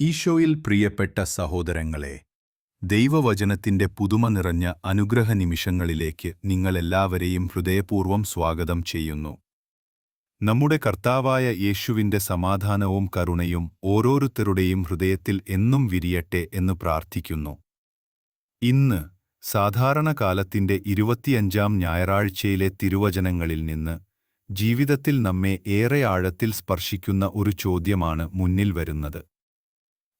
ഈശോയിൽ പ്രിയപ്പെട്ട സഹോദരങ്ങളെ, ദൈവവചനത്തിന്റെ പുതുമ നിറഞ്ഞ അനുഗ്രഹ നിമിഷങ്ങളിലേക്ക് നിങ്ങളെല്ലാവരെയും ഹൃദയപൂർവ്വം സ്വാഗതം ചെയ്യുന്നു. നമ്മുടെ കർത്താവായ യേശുവിന്റെ സമാധാനവും കരുണയും ഓരോരുത്തരുടെയും ഹൃദയത്തിൽ എന്നും വിരിയട്ടെ എന്ന് പ്രാർത്ഥിക്കുന്നു. ഇന്ന് സാധാരണ കാലത്തിന്റെ 25-ാം ഞായറാഴ്ചയിലെ തിരുവചനങ്ങളിൽ നിന്ന് ജീവിതത്തിൽ നമ്മെ ഏറെ ആഴത്തിൽ സ്പർശിക്കുന്ന ഒരു ചോദ്യമാണ് മുന്നിൽ വരുന്നത്.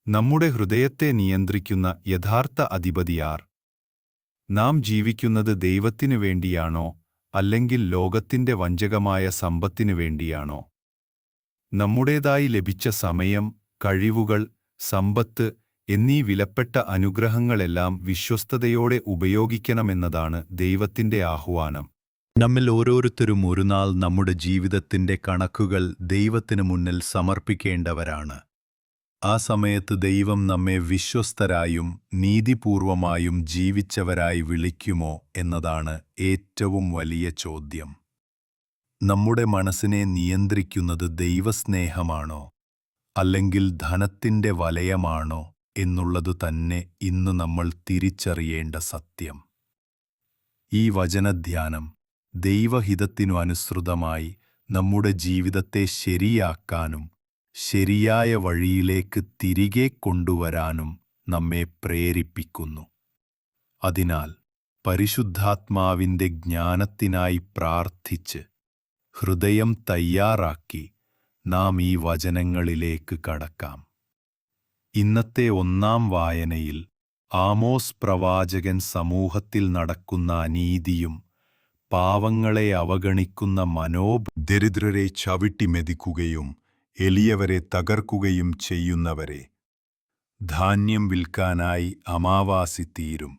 നമ്മുടെ ഹൃദയത്തെ നിയന്ത്രിക്കുന്ന യഥാർത്ഥ അധിപതിയാർ? നാം ജീവിക്കുന്നത് ദൈവത്തിനു വേണ്ടിയാണോ, അല്ലെങ്കിൽ ലോകത്തിന്റെ വഞ്ചകമായ സമ്പത്തിനു വേണ്ടിയാണോ? നമ്മുടേതായി ലഭിച്ച സമയം, കഴിവുകൾ, സമ്പത്ത് എന്നീ വിലപ്പെട്ട അനുഗ്രഹങ്ങളെല്ലാം വിശ്വസ്തയോടെ ഉപയോഗിക്കണമെന്നതാണ് ദൈവത്തിന്റെ ആഹ്വാനം. നമ്മിൽ ഓരോരുത്തരും ഒരുനാൾ നമ്മുടെ ജീവിതത്തിന്റെ കണക്കുകൾ ദൈവത്തിനു മുന്നിൽ സമർപ്പിക്കേണ്ടവരാണ്. ആ സമയത്ത് ദൈവം നമ്മെ വിശ്വസ്തരായും നീതിപൂർവമായും ജീവിച്ചവരായി വിളിക്കുമോ എന്നതാണ് ഏറ്റവും വലിയ ചോദ്യം. നമ്മുടെ മനസ്സിനെ നിയന്ത്രിക്കുന്നത് ദൈവസ്നേഹമാണോ, അല്ലെങ്കിൽ ധനത്തിന്റെ വലയമാണോ എന്നുള്ളതു തന്നെ ഇന്ന് നമ്മൾ തിരിച്ചറിയേണ്ട സത്യം. ഈ വചനധ്യാനം ദൈവഹിതത്തിനു അനുസൃതമായി നമ്മുടെ ജീവിതത്തെ ശരിയാക്കാനും ശരിയായ വഴിയിലേക്ക് തിരികെ കൊണ്ടുവരാനും നമ്മെ പ്രേരിപ്പിക്കുന്നു. അതിനാൽ പരിശുദ്ധാത്മാവിന്റെ ജ്ഞാനത്തിനായി പ്രാർത്ഥിച്ച് ഹൃദയം തയ്യാറാക്കി നാം ഈ വചനങ്ങളിലേക്ക് കടക്കാം. ഇന്നത്തെ 1-ാം വായനയിൽ ആമോസ് പ്രവാചകൻ സമൂഹത്തിൽ നടക്കുന്ന അനീതിയും പാവങ്ങളെ അവഗണിക്കുന്ന ദരിദ്രരെ ചവിട്ടിമെതിക്കുകയും എളിയവരെ തകർക്കുകയും ചെയ്യുന്നവരെ, ധാന്യം വിൽക്കാനായി അമാവാസി തീരും,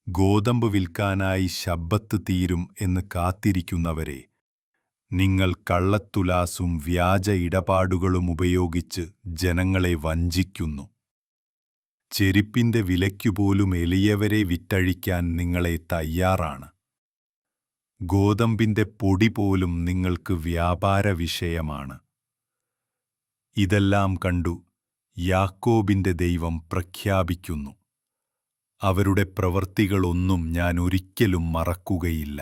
ഗോതമ്പ് വിൽക്കാനായി ശബ്ബത്ത് തീരും എന്ന് കാത്തിരിക്കുന്നവരെ, നിങ്ങൾ കള്ളത്തുലാസും വ്യാജ ഇടപാടുകളും ഉപയോഗിച്ച് ജനങ്ങളെ വഞ്ചിക്കുന്നു. ചെരിപ്പിന്റെ വിലയ്ക്കുപോലും എളിയവരെ വിറ്റഴിക്കാൻ നിങ്ങളെ തയ്യാറാണ്. ഗോതമ്പിന്റെ പൊടി പോലും നിങ്ങൾക്ക് വ്യാപാര വിഷയമാണ്. ഇതെല്ലാം കണ്ടു യാക്കോബിന്റെ ദൈവം പ്രഖ്യാപിക്കുന്നു, അവരുടെ പ്രവൃത്തികളൊന്നും ഞാൻ ഒരിക്കലും മറക്കുകയില്ല.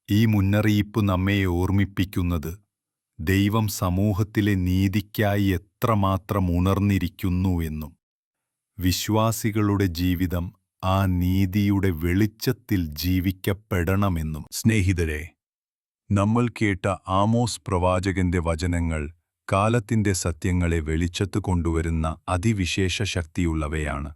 ഈ മുന്നറിയിപ്പ് നമ്മെ ഓർമ്മിപ്പിക്കുന്നത് ദൈവം സമൂഹത്തിലെ നീതിക്കായി എത്രമാത്രം ഉണർന്നിരിക്കുന്നുവെന്നും വിശ്വാസികളുടെ ജീവിതം ആ നീതിയുടെ വെളിച്ചത്തിൽ ജീവിക്കപ്പെടണമെന്നും. സ്നേഹിതരെ, നമ്മൾ കേട്ട ആമോസ് പ്രവാചകന്റെ വചനങ്ങൾ കാലത്തിന്റെ സത്യങ്ങളെ വെളിച്ചത്ത് കൊണ്ടുവരുന്ന അതിവിശേഷ ശക്തിയുള്ളവയാണ്.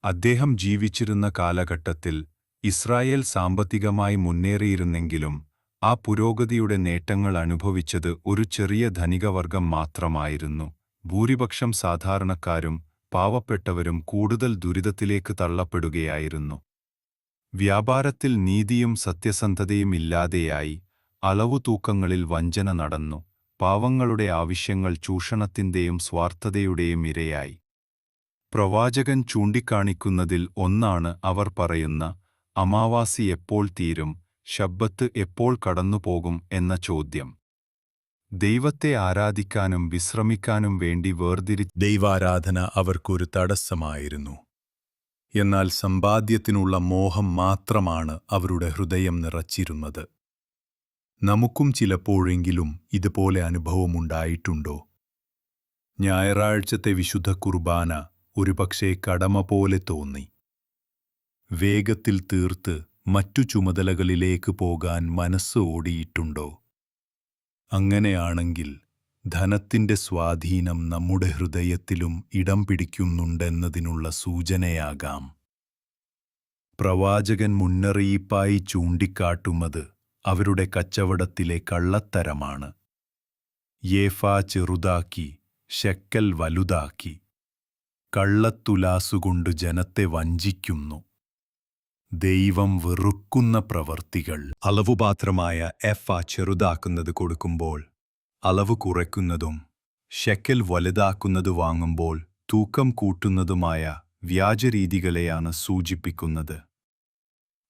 അദ്ദേഹം ജീവിച്ചിരുന്ന കാലഘട്ടത്തിൽ ഇസ്രായേൽ സാമ്പത്തികമായി മുന്നേറിയിരുന്നെങ്കിലും ആ പുരോഗതിയുടെ നേട്ടങ്ങൾ അനുഭവിച്ചത് ഒരു ചെറിയ ധനികവർഗം മാത്രമായിരുന്നു. ഭൂരിപക്ഷം സാധാരണക്കാരും പാവപ്പെട്ടവരും കൂടുതൽ ദുരിതത്തിലേക്ക് തള്ളപ്പെടുകയായിരുന്നു. വ്യാപാരത്തിൽ നീതിയും സത്യസന്ധതയും ഇല്ലാതെയായി, അളവുതൂക്കങ്ങളിൽ വഞ്ചന നടന്നു, പാവങ്ങളുടെ ആവശ്യങ്ങൾ ചൂഷണത്തിന്റെയും സ്വാർത്ഥതയുടെയും ഇരയായി. പ്രവാചകൻ ചൂണ്ടിക്കാണിക്കുന്നതിൽ ഒന്നാണ് അവർ പറയുന്ന അമാവാസി എപ്പോൾ തീരും, ശബ്ബത്ത് എപ്പോൾ കടന്നുപോകും എന്ന ചോദ്യം. ദൈവത്തെ ആരാധിക്കാനും വിശ്രമിക്കാനും വേണ്ടി ദൈവാരാധന അവർക്കൊരു തടസ്സമായിരുന്നു. എന്നാൽ സമ്പാദ്യത്തിനുള്ള മോഹം മാത്രമാണ് അവരുടെ ഹൃദയം നിറച്ചിരുന്നത്. നമുക്കും ചിലപ്പോഴെങ്കിലും ഇതുപോലെ അനുഭവമുണ്ടായിട്ടുണ്ടോ? ഞായറാഴ്ചത്തെ വിശുദ്ധ കുർബാന ഒരുപക്ഷേ കടമ പോലെ തോന്നി. വേഗത്തിൽ തീർത്ത് മറ്റു ചുമതലകളിലേക്ക് പോകാൻ മനസ്സ് ഓടിയിട്ടുണ്ടോ? അങ്ങനെയാണെങ്കിൽ ധനത്തിന്റെ സ്വാധീനം നമ്മുടെ ഹൃദയത്തിലും ഇടം പിടിക്കുന്നുണ്ടെന്നതിനുള്ള സൂചനയാകാം. പ്രവാചകൻ മുന്നറിയിപ്പായി ചൂണ്ടിക്കാട്ടുന്നത് അവരുടെ കച്ചവടത്തിലെ കള്ളത്തരമാണ്. യേഫാ ചെറുതാക്കി ശെക്കൽ വലുതാക്കി കള്ളത്തുലാസുകൊണ്ട് ജനത്തെ വഞ്ചിക്കുന്നു. ദൈവം വെറുക്കുന്ന പ്രവർത്തികൾ. അളവുപാത്രമായ എഫാ ചെറുതാക്കുന്നത് കൊടുക്കുമ്പോൾ അളവ് കുറയ്ക്കുന്നതും ശെക്കൽ വലുതാക്കുന്നത് വാങ്ങുമ്പോൾ തൂക്കം കൂട്ടുന്നതുമായ വ്യാജരീതികളെയാണ് സൂചിപ്പിക്കുന്നത്.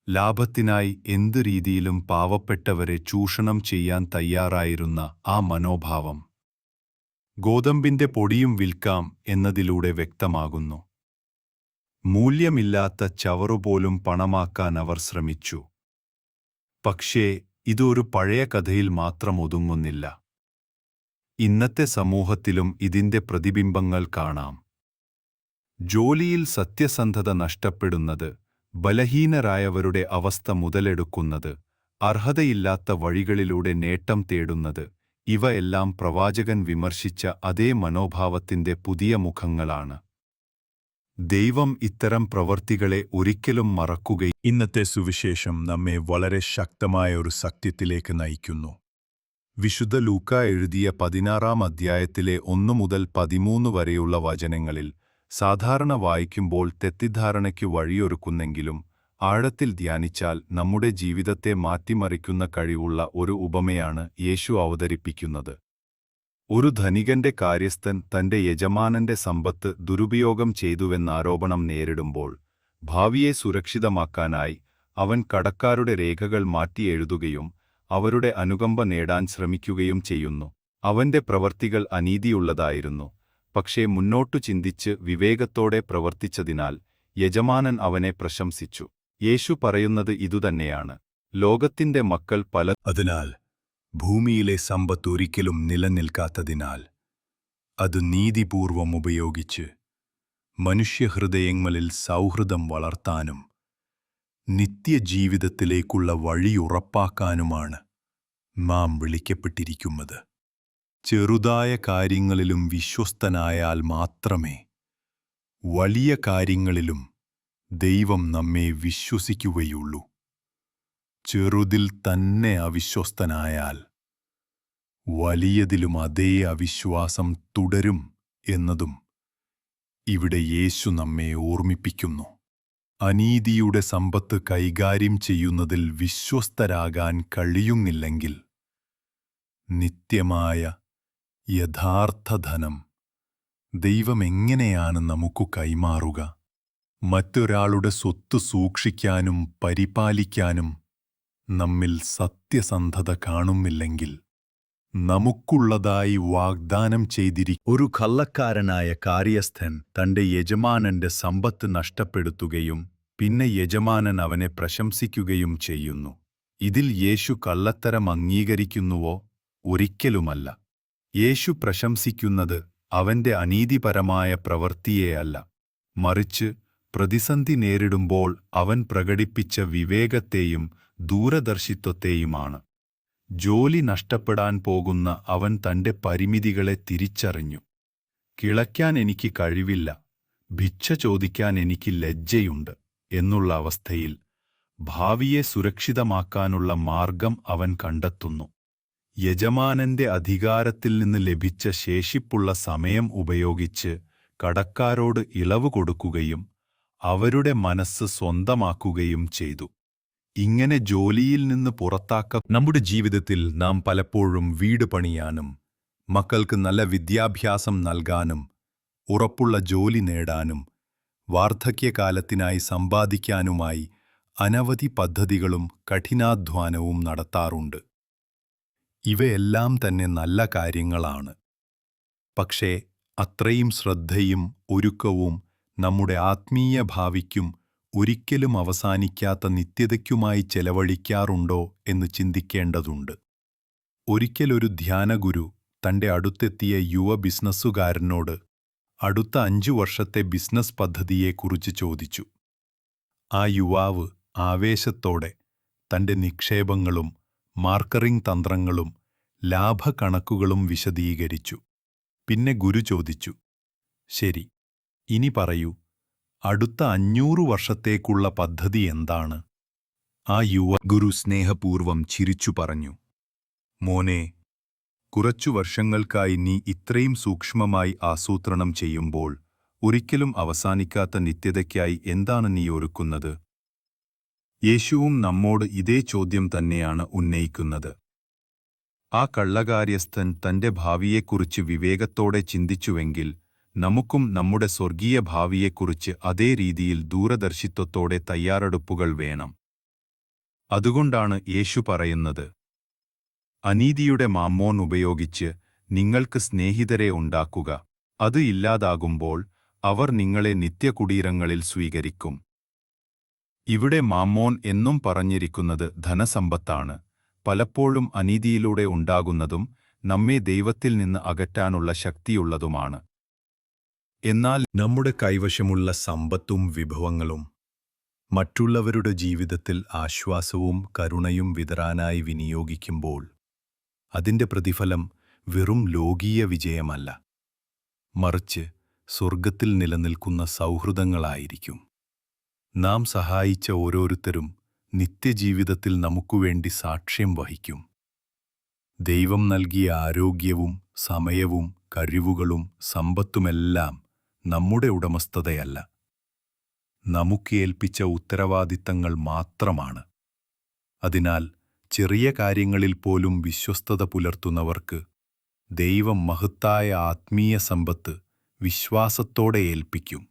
ലാഭത്തിനായി എന്തു രീതിയിലും പാവപ്പെട്ടവരെ ചൂഷണം ചെയ്യാൻ തയ്യാറായിരുന്ന ആ മനോഭാവം ഗോതമ്പിന്റെ പൊടിയും വിൽക്കാം എന്നതിലൂടെ വ്യക്തമാകുന്നു. മൂല്യമില്ലാത്ത ചവറുപോലും പണമാക്കാൻ അവർ ശ്രമിച്ചു. പക്ഷേ ഇതൊരു പഴയ കഥയിൽ മാത്രം ഒതുങ്ങുന്നില്ല. ഇന്നത്തെ സമൂഹത്തിലും ഇതിന്റെ പ്രതിബിംബങ്ങൾ കാണാം. ജോലിയിൽ സത്യസന്ധത നഷ്ടപ്പെടുന്നത്, ബലഹീനരായവരുടെ അവസ്ഥ മുതലെടുക്കുന്നത്, അർഹതയില്ലാത്ത വഴികളിലൂടെ നേട്ടം തേടുന്നത്, ഇവ എല്ലാം പ്രവാചകൻ വിമർശിച്ച അതേ മനോഭാവത്തിന്റെ പുതിയ മുഖങ്ങളാണ്. ദൈവം ഇത്തരം പ്രവൃത്തികളെ ഒരിക്കലും മറക്കുകയില്ല. ഇന്നത്തെ സുവിശേഷം നമ്മെ വളരെ ശക്തമായ ഒരു സത്യത്തിലേക്ക് നയിക്കുന്നു. വിശുദ്ധ ലൂക്ക എഴുതിയ 16-ാം അധ്യായത്തിലെ 1 മുതൽ 13 വരെയുള്ള വചനങ്ങളിൽ സാധാരണ വായിക്കുമ്പോൾ തെറ്റിദ്ധാരണയ്ക്ക് വഴിയൊരുക്കുന്നെങ്കിലും ആഴത്തിൽ ധ്യാനിച്ചാൽ നമ്മുടെ ജീവിതത്തെ മാറ്റിമറിക്കുന്ന കഴിവുള്ള ഒരു ഉപമയാണ് യേശു അവതരിപ്പിക്കുന്നത്. ഒരു ധനികന്റെ കാര്യസ്ഥൻ തന്റെ യജമാനന്റെ സമ്പത്ത് ദുരുപയോഗം ചെയ്തുവെന്നാരോപണം നേരിടുമ്പോൾ ഭാവിയെ സുരക്ഷിതമാക്കാനായി അവൻ കടക്കാരുടെ രേഖകൾ മാറ്റി എഴുതുകയും അവരുടെ അനുകമ്പ നേടാൻ ശ്രമിക്കുകയും ചെയ്യുന്നു. അവന്റെ പ്രവർത്തികൾ അനീതിയുള്ളതായിരുന്നു, പക്ഷേ മുന്നോട്ടു ചിന്തിച്ച് വിവേകത്തോടെ പ്രവർത്തിച്ചതിനാൽ യജമാനൻ അവനെ പ്രശംസിച്ചു. യേശു പറയുന്നത് ഇതുതന്നെയാണ്. ലോകത്തിന്റെ മക്കൾ അതിനാൽ ഭൂമിയിലെ സമ്പത്ത് ഒരിക്കലും നിലനിൽക്കാത്തതിനാൽ അത് നീതിപൂർവം ഉപയോഗിച്ച് മനുഷ്യഹൃദയങ്ങളിൽ സൗഹൃദം വളർത്താനും നിത്യജീവിതത്തിലേക്കുള്ള വഴി ഉറപ്പാക്കാനുമാണ് നാം വിളിക്കപ്പെട്ടിരിക്കുന്നത്. ചെറുതായ കാര്യങ്ങളിലും വിശ്വസ്തനായാൽ മാത്രമേ വലിയ കാര്യങ്ങളിലും ദൈവം നമ്മെ വിശ്വസിക്കുകയുള്ളൂ. ചെറുതിൽ തന്നെ അവിശ്വസ്തനായാൽ വലിയതിലും അതേ അവിശ്വാസം തുടരും എന്നതും ഇവിടെ യേശു നമ്മെ ഓർമ്മിപ്പിക്കുന്നു. അനീതിയുടെ സമ്പത്ത് കൈകാര്യം ചെയ്യുന്നതിൽ വിശ്വസ്തരാകാൻ കഴിയുന്നില്ലെങ്കിൽ നിത്യമായ യഥാർത്ഥ ധനം ദൈവമെങ്ങനെയാണ് നമുക്കു കൈമാറുക? മറ്റൊരാളുടെ സ്വത്ത് സൂക്ഷിക്കാനും പരിപാലിക്കാനും നമ്മിൽ സത്യസന്ധത കാണുന്നില്ലെങ്കിൽ നമുക്കുള്ളതായി വാഗ്ദാനം ഒരു കള്ളക്കാരനായ കാര്യസ്ഥൻ തന്റെ യജമാനന്റെ സമ്പത്ത് നഷ്ടപ്പെടുത്തുകയും പിന്നെ യജമാനൻ അവനെ പ്രശംസിക്കുകയും ചെയ്യുന്നു. ഇതിൽ യേശു കള്ളത്തരം അംഗീകരിക്കുന്നുവോ? ഒരിക്കലുമല്ല. യേശു പ്രശംസിക്കുന്നത് അവന്റെ അനീതിപരമായ പ്രവൃത്തിയെയല്ല, മറിച്ച് പ്രതിസന്ധി നേരിടുമ്പോൾ അവൻ പ്രകടിപ്പിച്ച വിവേകത്തെയും ദൂരദർശിത്വത്തെയുമാണ്. ജോലി നഷ്ടപ്പെടാൻ പോകുന്ന അവൻ തന്റെ പരിമിതികളെ തിരിച്ചറിഞ്ഞു. കിളയ്ക്കാൻ എനിക്ക് കഴിവില്ല, ഭിക്ഷ ചോദിക്കാൻ എനിക്ക് ലജ്ജയുണ്ട് എന്നുള്ള അവസ്ഥയിൽ ഭാവിയെ സുരക്ഷിതമാക്കാനുള്ള മാർഗം അവൻ കണ്ടെത്തുന്നു. യജമാനന്റെ അധികാരത്തിൽ നിന്ന് ലഭിച്ച ശേഷിപ്പുള്ള സമയം ഉപയോഗിച്ച് കടക്കാരോട് ഇളവ് കൊടുക്കുകയും അവരുടെ മനസ്സ് സ്വന്തമാക്കുകയും ചെയ്തു. ഇങ്ങനെ ജോലിയിൽ നിന്ന് നമ്മുടെ ജീവിതത്തിൽ നാം പലപ്പോഴും വീട് പണിയാനും മക്കൾക്ക് നല്ല വിദ്യാഭ്യാസം നൽകാനും ഉറപ്പുള്ള ജോലി നേടാനും വാർദ്ധക്യകാലത്തിനായി സമ്പാദിക്കാനുമായി അനവധി പദ്ധതികളും കഠിനാധ്വാനവും നടത്താറുണ്ട്. ഇവയെല്ലാം തന്നെ നല്ല കാര്യങ്ങളാണ്. പക്ഷേ അത്രയും ശ്രദ്ധയും ഒരുക്കവും നമ്മുടെ ആത്മീയ ഭാവിക്കും ഒരിക്കലും അവസാനിക്കാത്ത നിത്യതയ്ക്കുമായി ചെലവഴിക്കാറുണ്ടോ എന്ന് ചിന്തിക്കേണ്ടതുണ്ട്. ഒരിക്കലൊരു ധ്യാനഗുരു തന്റെ അടുത്തെത്തിയ യുവ ബിസിനസ്സുകാരനോട് അടുത്ത 5 വർഷത്തെ ബിസിനസ് പദ്ധതിയെക്കുറിച്ച് ചോദിച്ചു. ആ യുവാവ് ആവേശത്തോടെ തന്റെ നിക്ഷേപങ്ങളും മാർക്കറ്റിംഗ് തന്ത്രങ്ങളും ലാഭക്കണക്കുകളും വിശദീകരിച്ചു. പിന്നെ ഗുരു ചോദിച്ചു, ശരി, ഇനി പറയൂ, അടുത്ത 500 വർഷത്തേക്കുള്ള പദ്ധതി എന്താണ്? ആ ഗുരു സ്നേഹപൂർവം ചിരിച്ചു പറഞ്ഞു, മോനെ, കുറച്ചു വർഷങ്ങൾക്കായി നീ ഇത്രയും സൂക്ഷ്മമായി ആസൂത്രണം ചെയ്യുമ്പോൾ ഒരിക്കലും അവസാനിക്കാത്ത നിത്യതയ്ക്കായി എന്താണ് നീ ഒരുക്കുന്നത്? യേശുവും നമ്മോട് ഇതേ ചോദ്യം തന്നെയാണ് ഉന്നയിക്കുന്നത്. ആ കള്ളകാര്യസ്ഥൻ തന്റെ ഭാവിയെക്കുറിച്ച് വിവേകത്തോടെ ചിന്തിച്ചുവെങ്കിൽ നമുക്കും നമ്മുടെ സ്വർഗീയ ഭാവിയെക്കുറിച്ച് അതേ രീതിയിൽ ദൂരദർശിത്വത്തോടെ തയ്യാറെടുപ്പുകൾ വേണം. അതുകൊണ്ടാണ് യേശു പറയുന്നത്, അനീതിയുടെ മാമ്മോൻ ഉപയോഗിച്ച് നിങ്ങൾക്ക് സ്നേഹിതരെ ഉണ്ടാക്കുക. അത് ഇല്ലാതാകുമ്പോൾ അവർ നിങ്ങളെ നിത്യകുടീരങ്ങളിൽ സ്വീകരിക്കും. ഇവിടെ മാമ്മോൻ എന്നും പറഞ്ഞിരിക്കുന്നത് ധനസമ്പത്താണ്, പലപ്പോഴും അനീതിയിലൂടെ ഉണ്ടാകുന്നതും നമ്മെ ദൈവത്തിൽ നിന്ന് അകറ്റാനുള്ള ശക്തിയുള്ളതുമാണ്. എന്നാൽ നമ്മുടെ കൈവശമുള്ള സമ്പത്തും വിഭവങ്ങളും മറ്റുള്ളവരുടെ ജീവിതത്തിൽ ആശ്വാസവും കരുണയും വിതറാനായി വിനിയോഗിക്കുമ്പോൾ അതിന്റെ പ്രതിഫലം വെറും ലോകീയ വിജയമല്ല, മറിച്ച് സ്വർഗത്തിൽ നിലനിൽക്കുന്ന സൗഹൃദങ്ങളായിരിക്കും. നാം സഹായിച്ച ഓരോരുത്തരും നിത്യജീവിതത്തിൽ നമുക്കുവേണ്ടി സാക്ഷ്യം വഹിക്കും. ദൈവം നൽകിയ ആരോഗ്യവും സമയവും കഴിവുകളും സമ്പത്തുമെല്ലാം നമ്മുടെ ഉടമസ്ഥതയല്ല, നമുക്ക് ഏൽപ്പിച്ച ഉത്തരവാദിത്തങ്ങൾ മാത്രമാണ്. അതിനാൽ ചെറിയ കാര്യങ്ങളിൽ പോലും വിശ്വസ്തത പുലർത്തുന്നവർക്ക് ദൈവം മഹത്തായ ആത്മീയ സമ്പത്ത് വിശ്വാസത്തോടെ ഏൽപ്പിക്കും.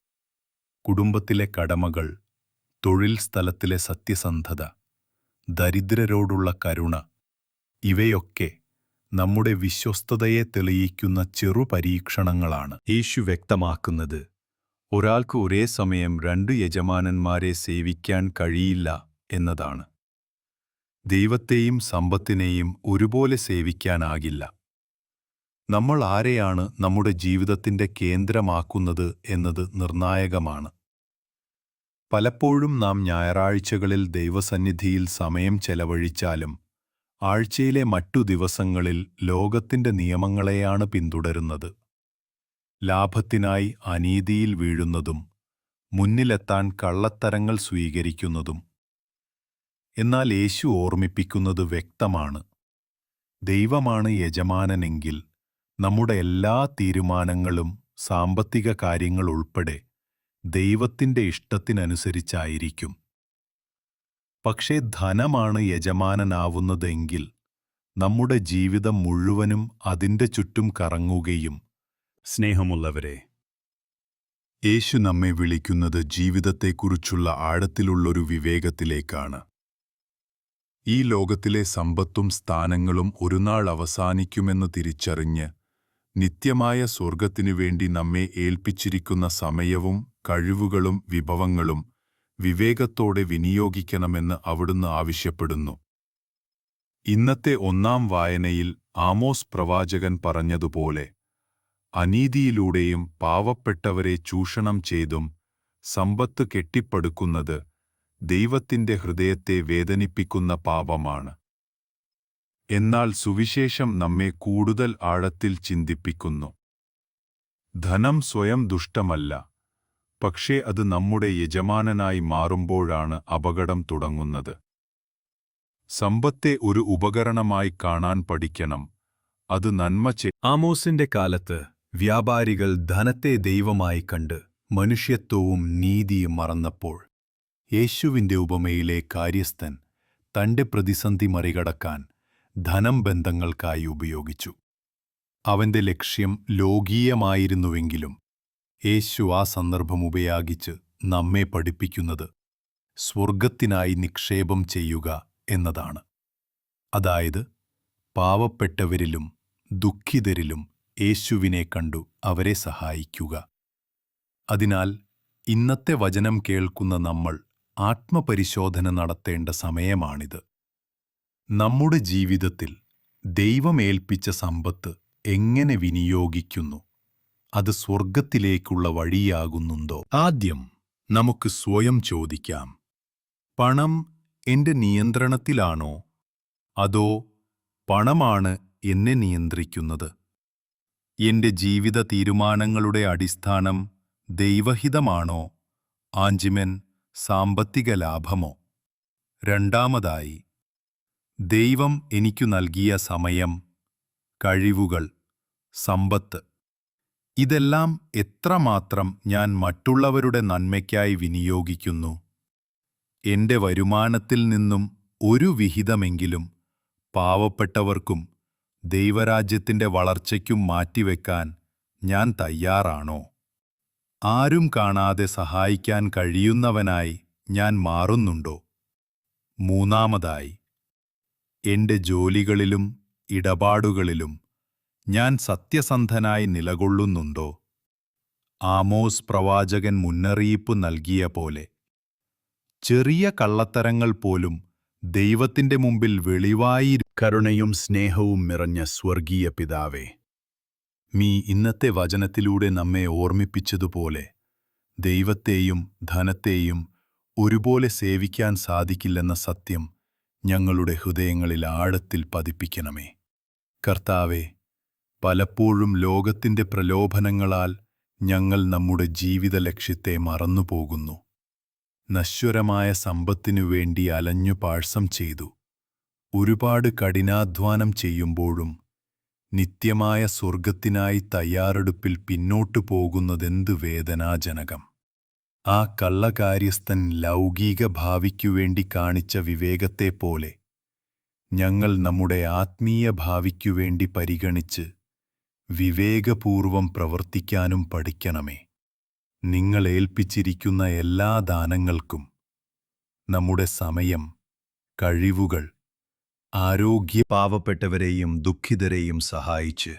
കുടുംബത്തിലെ കടമകൾ, തൊഴിൽ സ്ഥലത്തിലെ സത്യസന്ധത, ദരിദ്രരോടുള്ള കരുണ, ഇവയൊക്കെ നമ്മുടെ വിശ്വസ്തതയെ തെളിയിക്കുന്ന ചെറു പരീക്ഷണങ്ങളാണ്. യേശു വ്യക്തമാക്കുന്നത് ഒരാൾക്ക് ഒരേ സമയം 2 യജമാനന്മാരെ സേവിക്കാൻ കഴിയില്ല എന്നതാണ്. ദൈവത്തെയും സമ്പത്തിനെയും ഒരുപോലെ സേവിക്കാനാകില്ല. നമ്മൾ ആരെയാണ് നമ്മുടെ ജീവിതത്തിന്റെ കേന്ദ്രമാക്കുന്നത് എന്നത് നിർണായകമാണ്. പലപ്പോഴും നാം ഞായറാഴ്ചകളിൽ ദൈവസന്നിധിയിൽ സമയം ചെലവഴിച്ചാലും ആഴ്ചയിലെ മറ്റു ദിവസങ്ങളിൽ ലോകത്തിന്റെ നിയമങ്ങളെയാണ് പിന്തുടരുന്നത്. ലാഭത്തിനായി അനീതിയിൽ വീഴുന്നതും മുന്നിലെത്താൻ കള്ളത്തരങ്ങൾ സ്വീകരിക്കുന്നതും. എന്നാൽ യേശു ഓർമ്മിപ്പിക്കുന്നത് വ്യക്തമാണ്. ദൈവമാണ് യജമാനനെങ്കിൽ നമ്മുടെ എല്ലാ തീരുമാനങ്ങളും സാമ്പത്തിക കാര്യങ്ങൾ ഉൾപ്പെടെ ദൈവത്തിന്റെ ഇഷ്ടത്തിനനുസരിച്ചായിരിക്കും. പക്ഷേ ധനമാണ് യജമാനനാവുന്നതെങ്കിൽ നമ്മുടെ ജീവിതം മുഴുവനും അതിന്റെ ചുറ്റും കറങ്ങുകയും. സ്നേഹമുള്ളവരെ, യേശു നമ്മെ വിളിക്കുന്നത് ജീവിതത്തെക്കുറിച്ചുള്ള ആഴത്തിലുള്ളൊരു വിവേകത്തിലേക്കാണ്. ഈ ലോകത്തിലെ സമ്പത്തും സ്ഥാനങ്ങളും ഒരുനാൾ അവസാനിക്കുമെന്ന് തിരിച്ചറിഞ്ഞ് നിത്യമായ സ്വർഗത്തിനുവേണ്ടി നമ്മെ ഏൽപ്പിച്ചിരിക്കുന്ന സമയവും കഴിവുകളും വിഭവങ്ങളും വിവേകത്തോടെ വിനിയോഗിക്കണമെന്ന് അവിടുന്ന് ആവശ്യപ്പെടുന്നു. ഇന്നത്തെ 1-ാം വായനയിൽ ആമോസ് പ്രവാചകൻ പറഞ്ഞതുപോലെ, അനീതിയിലൂടെയും പാവപ്പെട്ടവരെ ചൂഷണം ചെയ്തും സമ്പത്ത് കെട്ടിപ്പടുക്കുന്നത് ദൈവത്തിന്റെ ഹൃദയത്തെ വേദനിപ്പിക്കുന്ന പാപമാണ്. എന്നാൽ സുവിശേഷം നമ്മെ കൂടുതൽ ആഴത്തിൽ ചിന്തിപ്പിക്കുന്നു. ധനം സ്വയം ദുഷ്ടമല്ല, പക്ഷേ അത് നമ്മുടെ യജമാനനായി മാറുമ്പോഴാണ് അപകടം തുടങ്ങുന്നത്. സമ്പത്തെ ഒരു ഉപകരണമായി കാണാൻ പഠിക്കണം, അത് നന്മ ആമോസിന്റെ കാലത്ത് വ്യാപാരികൾ ധനത്തെ ദൈവമായി കണ്ട് മനുഷ്യത്വവും നീതിയും മറന്നപ്പോൾ യേശുവിന്റെ ഉപമയിലെ കാര്യസ്ഥൻ തന്റെ പ്രതിസന്ധി മറികടക്കാൻ ധനം ബന്ധങ്ങൾക്കായി ഉപയോഗിച്ചു. അവന്റെ ലക്ഷ്യം ലോകീയമായിരുന്നുവെങ്കിലും യേശു ആ സന്ദർഭം ഉപയോഗിച്ച് നമ്മെ പഠിപ്പിക്കുന്നത് സ്വർഗത്തിനായി നിക്ഷേപം ചെയ്യുക എന്നതാണ്. അതായത് പാവപ്പെട്ടവരിലും ദുഃഖിതരിലും യേശുവിനെ കണ്ടു അവരെ സഹായിക്കുക. അതിനാൽ ഇന്നത്തെ വചനം കേൾക്കുന്ന നമ്മൾ ആത്മപരിശോധന നടത്തേണ്ട സമയമാണിത്. നമ്മുടെ ജീവിതത്തിൽ ദൈവമേൽപ്പിച്ച സമ്പത്ത് എങ്ങനെ വിനിയോഗിക്കുന്നു? അത് സ്വർഗത്തിലേക്കുള്ള വഴിയാകുന്നുണ്ടോ? ആദ്യം നമുക്ക് സ്വയം ചോദിക്കാം, പണം എന്റെ നിയന്ത്രണത്തിലാണോ, അതോ പണമാണ് എന്നെ നിയന്ത്രിക്കുന്നത്? എന്റെ ജീവിത തീരുമാനങ്ങളുടെ അടിസ്ഥാനം ദൈവഹിതമാണോ, ആഞ്ചിമൻ സാമ്പത്തിക ലാഭമോ? രണ്ടാമതായി, ദൈവം എനിക്കു നൽകിയ സമയം, കഴിവുകൾ, സമ്പത്ത് ഇതെല്ലാം എത്രമാത്രം ഞാൻ മറ്റുള്ളവരുടെ നന്മയ്ക്കായി വിനിയോഗിക്കുന്നു? എന്റെ വരുമാനത്തിൽ നിന്നും ഒരു വിഹിതമെങ്കിലും പാവപ്പെട്ടവർക്കും ദൈവരാജ്യത്തിന്റെ വളർച്ചയ്ക്കും മാറ്റിവെക്കാൻ ഞാൻ തയ്യാറാണോ? ആരും കാണാതെ സഹായിക്കാൻ കഴിയുന്നവനായി ഞാൻ മാറുന്നുണ്ടോ? മൂന്നാമതായി, എന്റെ ജോലികളിലും ഇടപാടുകളിലും ഞാൻ സത്യസന്ധനായി നിലകൊള്ളുന്നുണ്ടോ? ആമോസ് പ്രവാചകൻ മുന്നറിയിപ്പ് നൽകിയ പോലെ ചെറിയ കള്ളത്തരങ്ങൾ പോലും ദൈവത്തിന്റെ മുമ്പിൽ വെളിവായി കരുണയും സ്നേഹവും നിറഞ്ഞ സ്വർഗീയ പിതാവേ, ഇന്നത്തെ വചനത്തിലൂടെ നമ്മെ ഓർമ്മിപ്പിച്ചതുപോലെ ദൈവത്തെയും ധനത്തെയും ഒരുപോലെ സേവിക്കാൻ സാധിക്കില്ലെന്ന സത്യം ഞങ്ങളുടെ ഹൃദയങ്ങളിൽ ആഴത്തിൽ പതിപ്പിക്കണമേ. കർത്താവേ, പലപ്പോഴും ലോകത്തിന്റെ പ്രലോഭനങ്ങളാൽ ഞങ്ങൾ നമ്മുടെ ജീവിത ലക്ഷ്യത്തെ മറന്നുപോകുന്നു. നശ്വരമായ സമ്പത്തിനു വേണ്ടി അലഞ്ഞു പാഴ്സം ചെയ്തു ഒരുപാട് കഠിനാധ്വാനം ചെയ്യുമ്പോഴും നിത്യമായ സ്വർഗത്തിനായി തയ്യാറെടുപ്പിൽ പിന്നോട്ടു പോകുന്നതെന്ത് വേദനാജനകം. ആ കള്ളകാര്യസ്ഥൻ ലൗകിക ഭാവിക്കുവേണ്ടി കാണിച്ച വിവേകത്തെപ്പോലെ ഞങ്ങൾ നമ്മുടെ ആത്മീയ ഭാവിക്കുവേണ്ടി പരിഗണിച്ച് വിവേകപൂർവം പ്രവർത്തിക്കാനും പഠിക്കണമേ. നിങ്ങൾ ഏൽപ്പിച്ചിരിക്കുന്ന എല്ലാ ദാനങ്ങൾക്കും നമ്മുടെ സമയം, കഴിവുകൾ, പാവപ്പെട്ടവരെയും ദുഃഖിതരെയും സഹായിച്ച്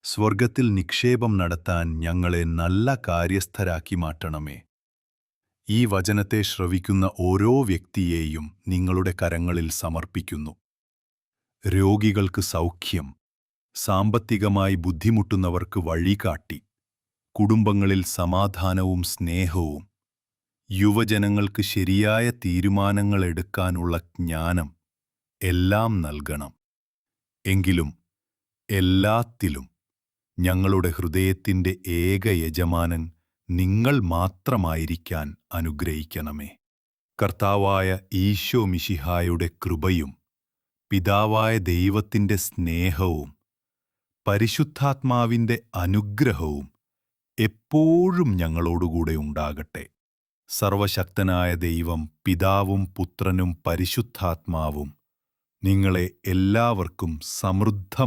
സ്വർഗത്തിൽ നിക്ഷേപം നടത്താൻ ഞങ്ങളെ നല്ല കാര്യസ്ഥരാക്കി മാറ്റണമേ. ഈ വചനത്തെ ശ്രവിക്കുന്ന ഓരോ വ്യക്തിയെയും നിങ്ങളുടെ കരങ്ങളിൽ സമർപ്പിക്കുന്നു. രോഗികൾക്ക് സൗഖ്യം, സാമ്പത്തികമായി ബുദ്ധിമുട്ടുന്നവർക്ക് വഴികാട്ടി, കുടുംബങ്ങളിൽ സമാധാനവും സ്നേഹവും, യുവജനങ്ങൾക്ക് ശരിയായ തീരുമാനങ്ങൾ എടുക്കാനുള്ള ജ്ഞാനം എല്ലാം നൽകണം. എങ്കിലും എല്ലാത്തിലും ഞങ്ങളുടെ ഹൃദയത്തിന്റെ ഏക യജമാനൻ നിങ്ങൾ മാത്രമായിരിക്കാൻ അനുഗ്രഹിക്കണമേ. കർത്താവായ ഈശോ മിശിഹായുടെ കൃപയും പിതാവായ ദൈവത്തിന്റെ സ്നേഹവും പരിശുദ്ധാത്മാവിന്റെ അനുഗ്രഹവും എപ്പോഴും ഞങ്ങളോടുകൂടെ ഉണ്ടാകട്ടെ. സർവശക്തനായ ദൈവം, പിതാവും പുത്രനും പരിശുദ്ധാത്മാവും നിങ്ങളെ എല്ലാവർക്കും സമൃദ്ധ